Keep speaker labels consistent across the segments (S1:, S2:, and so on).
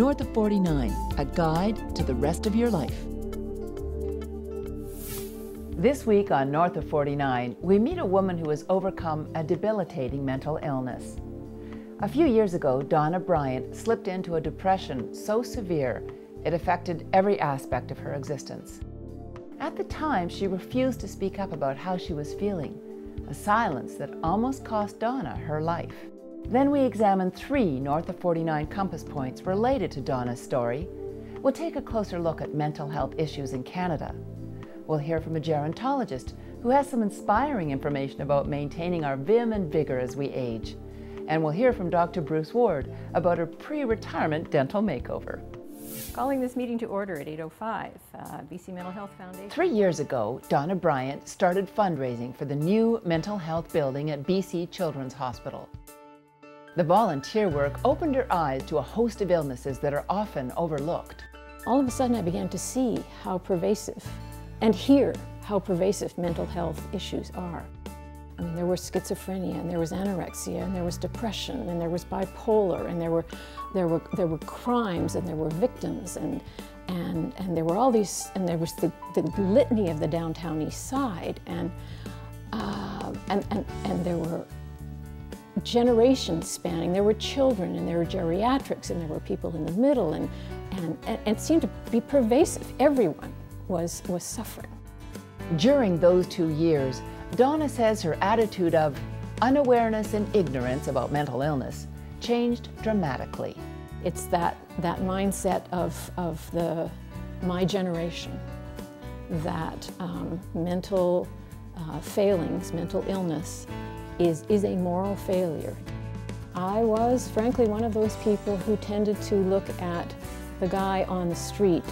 S1: North of 49, a guide to the rest of your life. This week on North of 49, we meet a woman who has overcome a debilitating mental illness. A few years ago, Donna Bryant slipped into a depression so severe it affected every aspect of her existence. At the time, she refused to speak up about how she was feeling, a silence that almost cost Donna her life. Then we examined 3 North of 49 compass points related to Donna's story. We'll take a closer look at mental health issues in Canada. We'll hear from a gerontologist who has some inspiring information about maintaining our vim and vigor as we age. And we'll hear from Dr. Bruce Ward about her pre-retirement dental makeover.
S2: Calling this meeting to order at 8:05, BC Mental Health Foundation.
S1: 3 years ago, Donna Bryant started fundraising for the new mental health building at BC Children's Hospital. The volunteer work opened her eyes to a host of illnesses that are often overlooked.
S2: All of a sudden I began to see how pervasive and hear how pervasive mental health issues are. I mean, there was schizophrenia, and there was anorexia, and there was depression, and there was bipolar, and there were crimes, and there were victims, and there were all these, and there was the litany of the downtown east side, and there were generations spanning. There were children, and there were geriatrics, and there were people in the middle, and it seemed to be pervasive. Everyone was suffering.
S1: During those 2 years, Donna says her attitude of unawareness and ignorance about mental illness changed dramatically.
S2: It's that mindset of my generation, that mental failings, mental illness is a moral failure. I was frankly one of those people who tended to look at the guy on the street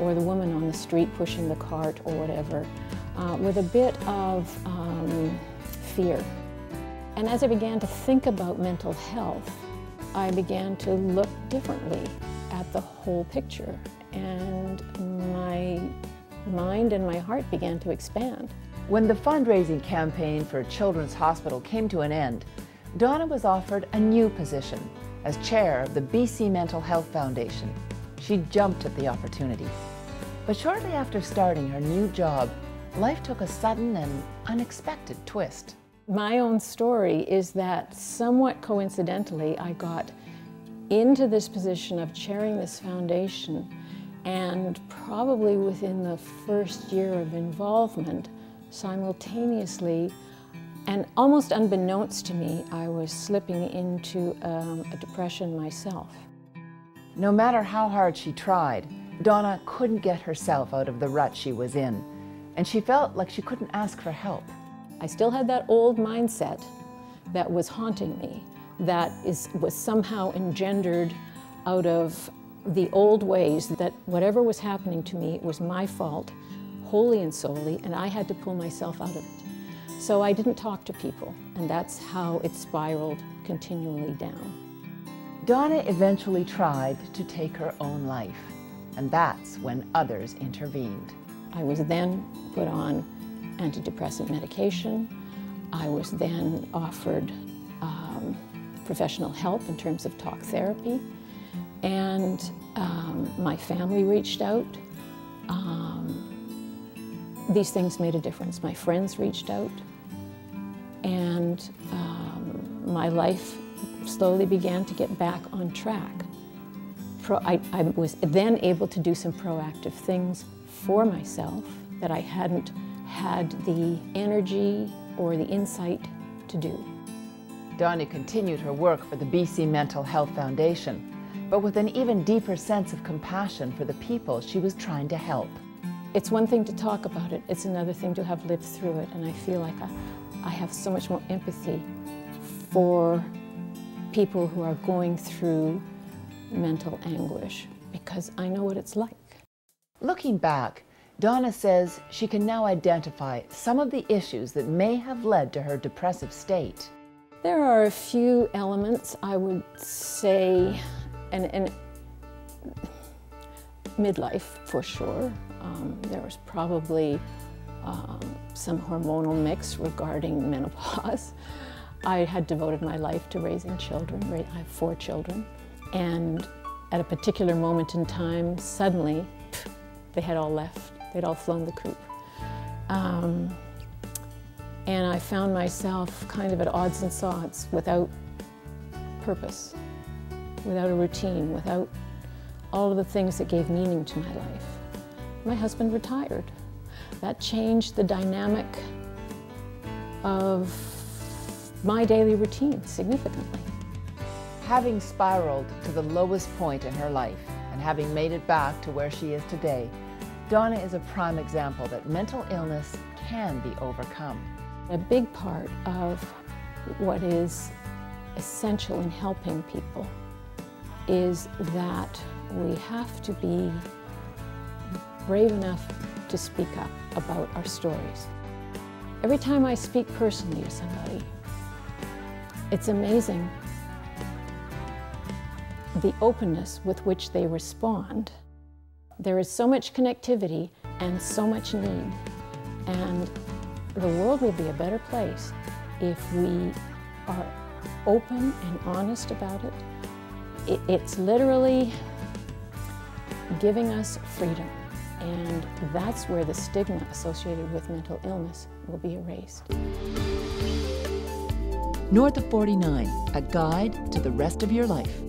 S2: or the woman on the street pushing the cart or whatever with a bit of fear. And as I began to think about mental health, I began to look differently at the whole picture, and my mind and my heart began to expand.
S1: When the fundraising campaign for Children's Hospital came to an end, Donna was offered a new position as chair of the BC Mental Health Foundation. She jumped at the opportunity. But shortly after starting her new job, life took a sudden and unexpected twist.
S2: My own story is that somewhat coincidentally, I got into this position of chairing this foundation, and probably within the first year of involvement, simultaneously, and almost unbeknownst to me, I was slipping into a depression myself.
S1: No matter how hard she tried, Donna couldn't get herself out of the rut she was in, and she felt like she couldn't ask for help.
S2: I still had that old mindset that was haunting me, that was somehow engendered out of the old ways, that whatever was happening to me, it was my fault, wholly and solely, and I had to pull myself out of it. So I didn't talk to people, and that's how it spiraled continually down.
S1: Donna eventually tried to take her own life, and that's when others intervened.
S2: I was then put on antidepressant medication. I was then offered professional help in terms of talk therapy, and my family reached out. These things made a difference. My friends reached out, and my life slowly began to get back on track. I was then able to do some proactive things for myself that I hadn't had the energy or the insight to do.
S1: Donna continued her work for the BC Mental Health Foundation, but with an even deeper sense of compassion for the people she was trying to help.
S2: It's one thing to talk about it, it's another thing to have lived through it, and I feel like I have so much more empathy for people who are going through mental anguish, because I know what it's like.
S1: Looking back, Donna says she can now identify some of the issues that may have led to her depressive state.
S2: There are a few elements, I would say, and midlife for sure. There was probably some hormonal mix regarding menopause. I had devoted my life to raising children. I have 4 children. And at a particular moment in time, suddenly, they had all left. They'd all flown the coop. And I found myself kind of at odds and sods, without purpose, without a routine, without all of the things that gave meaning to my life. My husband retired. That changed the dynamic of my daily routine significantly.
S1: Having spiraled to the lowest point in her life and having made it back to where she is today, Donna is a prime example that mental illness can be overcome.
S2: A big part of what is essential in helping people is that we have to be brave enough to speak up about our stories. Every time I speak personally to somebody, it's amazing the openness with which they respond. There is so much connectivity and so much need, and the world will be a better place if we are open and honest about it. It's literally giving us freedom, and that's where the stigma associated with mental illness will be erased.
S1: North of 49, a guide to the rest of your life.